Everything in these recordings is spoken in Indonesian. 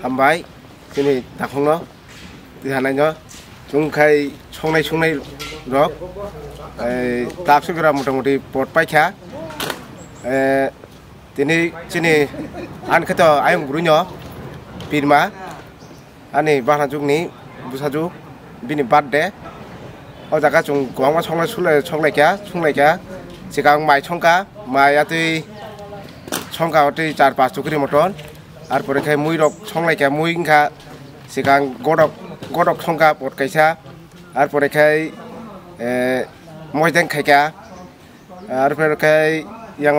Hambai, sini takung lo, di sana nyo, cungkai songai rok, tak segera mudah-mudahan pot paika, sini an kata ayam burunya, pirma, ani bahan jungni, busaju, bini bad deh, oh jaga cung kuang mas songai kya, sekarang mai congka, mai ati congka ati 4-5 cukri motor. আর পরে খাই মুই রক সংলাইকা মুই ইনকা সিগাং গডক সংকা পট কাইসা আর পরে খাই ময়দান খাইকা আর পরে খাই ইয়াং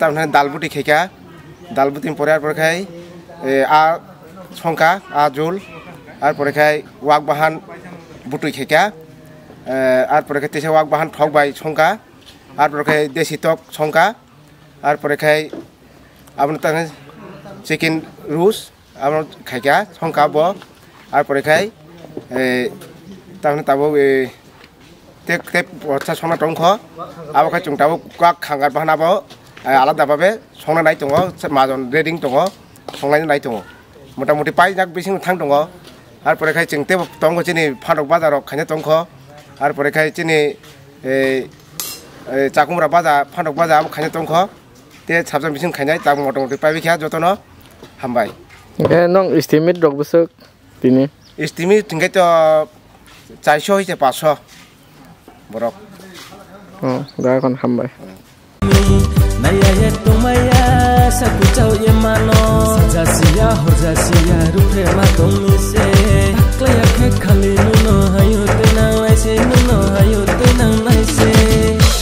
তারপরে দালবুটি খাইকা দালবুটির পরে আর পরে খাই আ সংকা আ জোল আর পরে খাই ওয়াক বাহান বুটুই খাইকা আর পরে খাই তেসা ওয়াক বাহান ঠক বাই সংকা আর পরে খাই দেশি টক সংকা আর পরে খাই আপনার তাহলে চিকেন রুস আমার খাইকা সংকা ব আর পরে খাই তাহলে তাবো টেক বর্ষা সংনা টংখ আবো খাই চুং তাবো কাক খাঙ্গার বাহানাবো আলাদাভাবে সংনা নাই দङ মাজন রেডিং দङ সংनायनि নাই दङ মোটামুটি পাই যাক বেশি থাং দङ আর পরে খাই চিং তে দङ চিনি ফানক বাজারক খাইনে দङ আর পরে খাই চিনি চাকুমরা বাজার ফানক বাজার আবো খাইনে দङ তে সাবজান বিসিং খাইनाय তা মোটামুটি পাইবে খেয়া যতনো হামবাই নং এস্টিমেট রক বসক তিনি এস্টিমেট থিংগাই তো 400 হইছে 500 বরক গা এখন হামবাই Naya tumaya saku chau yemano Jasiya ho jasiya rupe ma tomi se Klaya ke khali nuno hayo tenang laise nuno hayo tenang laise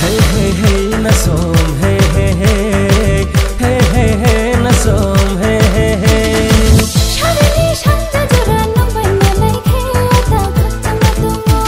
Hey hey hey nasom hey hey hey Hey hey hey nasom hey hey hey Sharani shanta jara nambai malai ke ata khatta matumo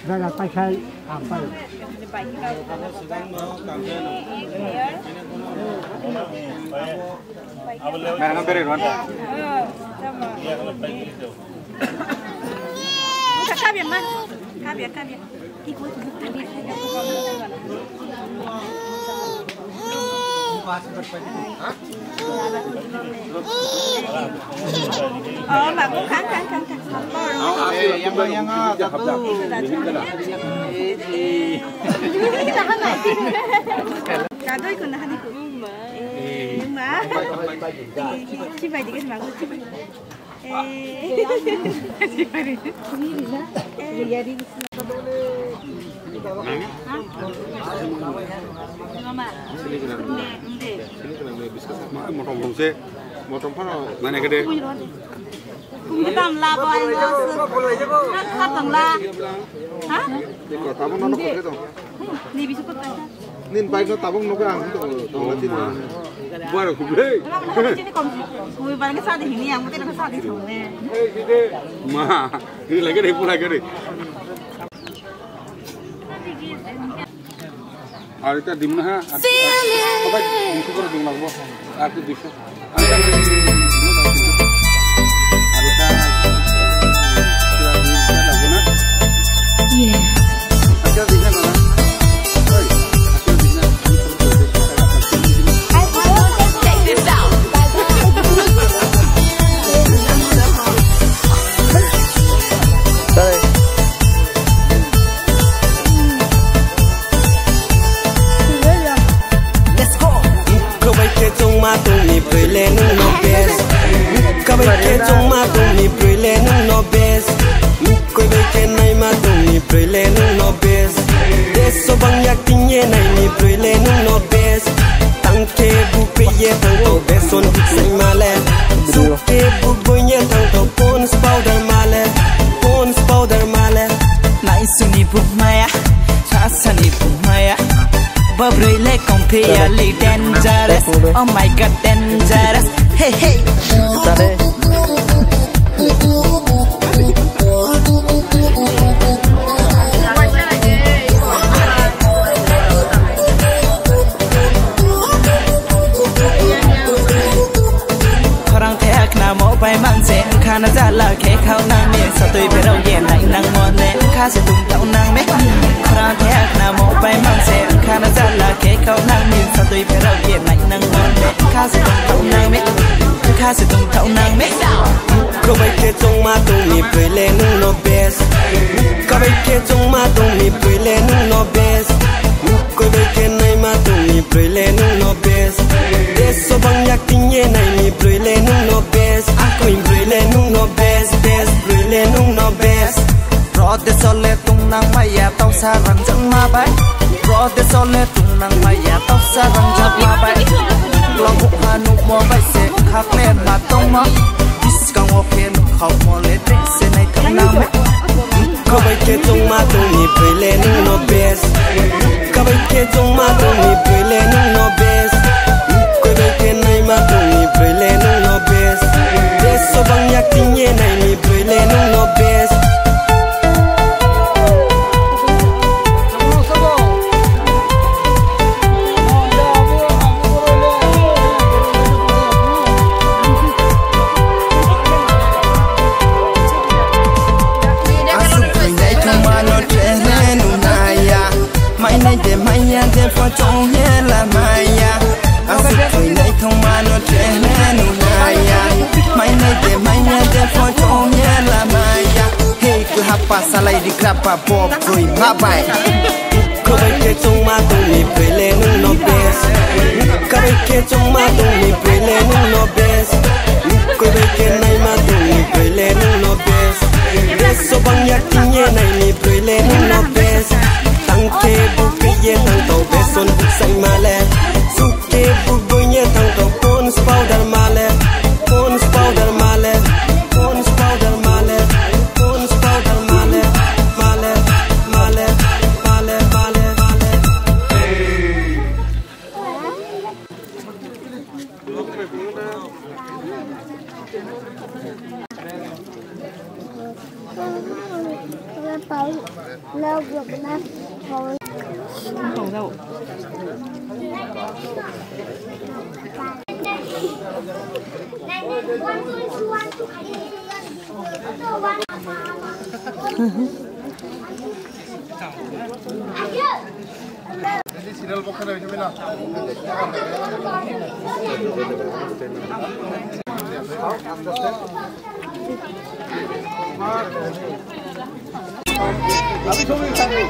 đây là tay khai ảm tay Nah, hampir itu. Kabir man, kabir. Ikut kabir. Oh, bagus kan. Yang satu. Kita mana? Kado ikut nah ikut. Rumah. Coba dikit bagus. Motong mana gede? Kumitam la boy. Katang la. Hah? Tabung nono kok itu. Ni bisa kok. Nin baik no tabung nono kan itu. Nanti buat aku beli. Jadi kui barang sa di sini yang mungkin sa di sana. Gede. Mah, ini lagi deh pula gede. Arita di mana? Apa di super di mana? Aku di sana. Arita Yeah. Ada di sana. Dangerous, oh my god, dangerous. Hey, hey. Korang tek na mo bay mang se khana jala ke khau nang me satoi be rau yen nai nang mon ne kha se tum tau nang me korang tek na mo bay mang se khana jala ke khau nang me satoi be rau yen nai nang mon ne kha se tum tau nang me kha se tum tau nang me ko bay ke chung ma tung mi pui le nung no bes ko bay ke chung ma tung mi pui le nung no bes ko bay ke nai ma tung mi pui le nung no bes so bang yak tinye nai mi pui le nung no bes ako im pui le nung no bes pui le nung no bes ro de sol le tung nang maya tau sa rang jang ma bai ro de sol le tung nang maya tau sa rang jang ma bai lo mu hanu mo bai se khak le ma tong ma dis kang o phe nu khau mo le te se nai thang nang me ko bai ke tung ma tung mi pui le nung no bes ko bai ke tung ma tung mi pui le nung no bes ma tung mi pui le nung no bes so bang yak tinye nai mi pui le nung no bes mai nay để mai nhà để phô trong hè là mai ya asuk tôi nay thông ma nó trẻ nè nụ mai ya mai nay để mai nhà để phô trong hè là mai ya hey cứ hấp pa salai di krapa pop rồi bye bye cô bay kia trong ma tung mi pui le nung no bes cô bay kia trong ma tung mi pui le nung no bes cô bay kia nay ma tung mi pui le nung no bes so bang yak tinye nay mi pui le nung no bes tăng ke bu piye tăng tàu be son bu sai male su ke bu boye tăng tàu pon powder male pon powder male pon powder male pon powder male male male male male bảo lâu được năm hồi không đâu serial পক্ষে রয়েছে না আমি ছবি খাবো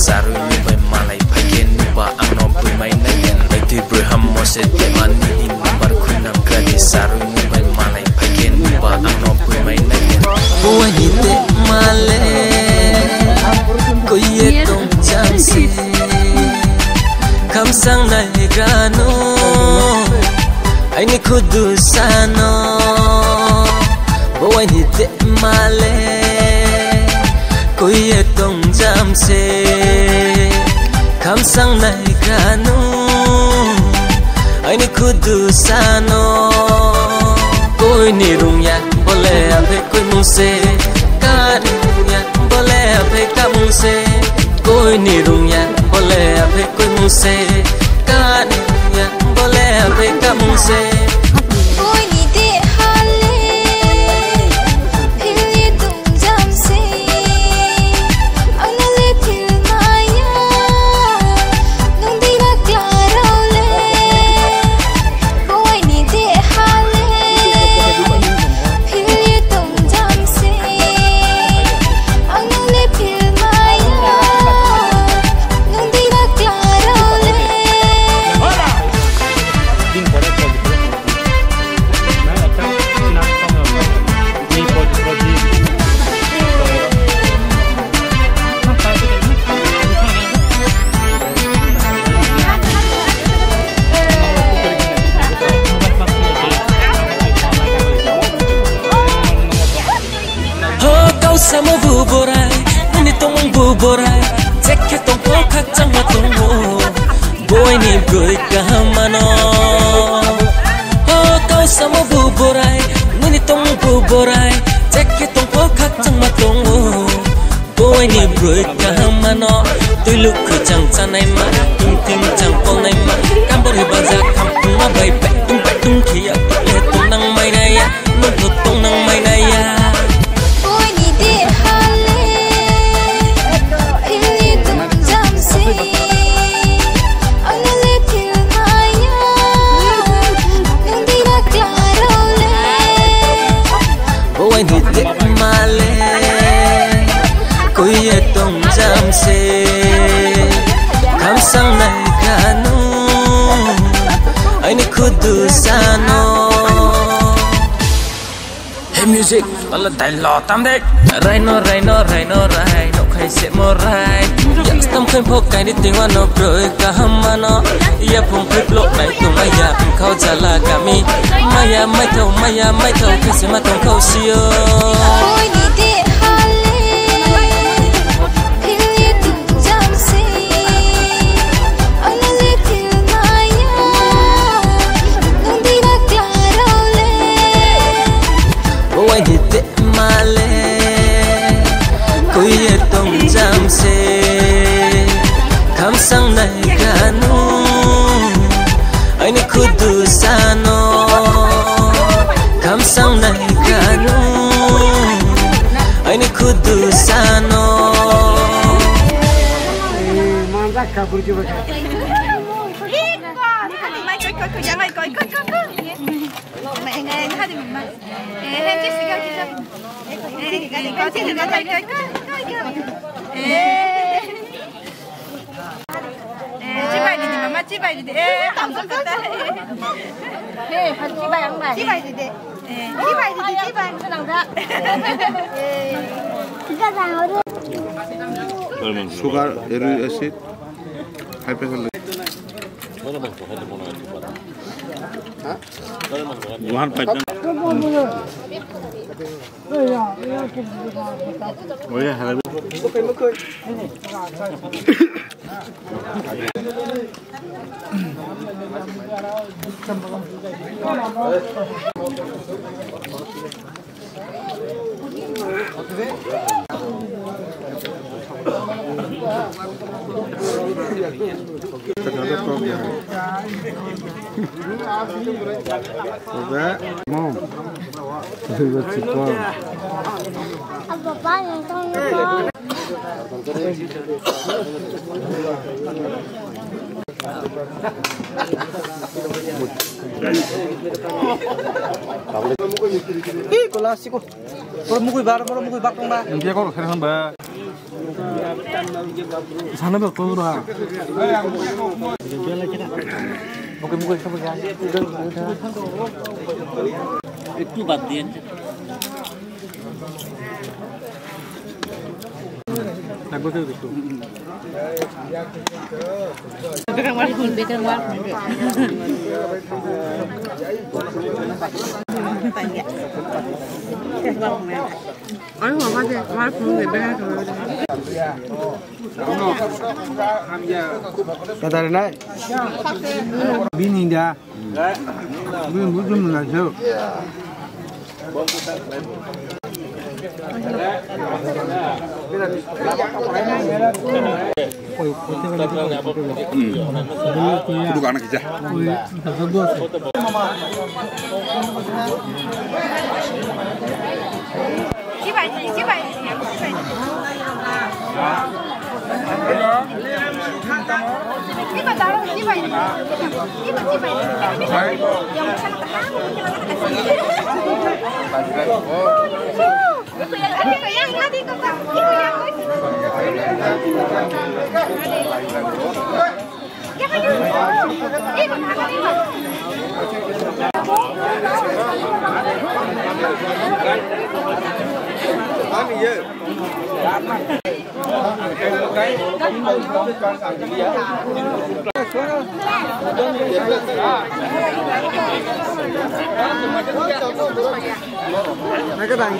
Saru ni bay malay phagen ni ba ang no pui mai na yen ai tu Abraham Moses te man ni in number khunam kradi saru ni bay malay phagen ni ba ang no pui mai na yen boy ni te male ko ye tong chang se kam sang na gano ai ni khudu sano boy ni te male कोई ये तुम जम से कम संग नहीं कानू आइने खुद सानो कोई निरुंया बोले अबे कोई मुझसे कानिरुंया बोले अबे का मुझसे कोई निरुंया बोले अबे कोई मुझसे कानिरुंया बोले अबे का मुझसे Sama buborai, nini tomong buborai, cek tong pokak cangma tongo, boy ni broy kahamano. Oh kau sama buborai, nini tomong buborai, cek tong pokak cangma tongo, boy ni broy kahamano. Tuluk kecang canai ma, tung ting cangpol nai ma, kampor hibazak kampung ma bay pek tung kia, tung nang mai naya, nung tung nang mai naya. कोई ये तुम जम से हम संग नहीं कानू आइने खुद सानो Hey music Allah dialog tam dek Raino raino raino raino khaise morai ya stam khain phok kai ni tingwa no broi ka hamano ya phong phip lok nai tu maya khau jala kami maya mai thau khaise ma tong khau sio कोई ये तुम जम से कम संग नहीं कानू आइने खुद सानो कम संग नहीं कानू आइने खुद सानो मांगा kabur juga Kita sugar, uric acid, high pressure. One pattern. Oh yeah, hello. Papa yang tahu. Kelas sih kok. Kalau mukul bar tong ba. Dia kok keren ba. Sana ba ko ra. Mukul sama kan. Itu batin. Nago tuh itu. Bekan warpun. Tanya. Ay, mamá de warpun de bekan. Kata nak. Bini dia. Belum mengajar. Duduk anak aja. Mereka dah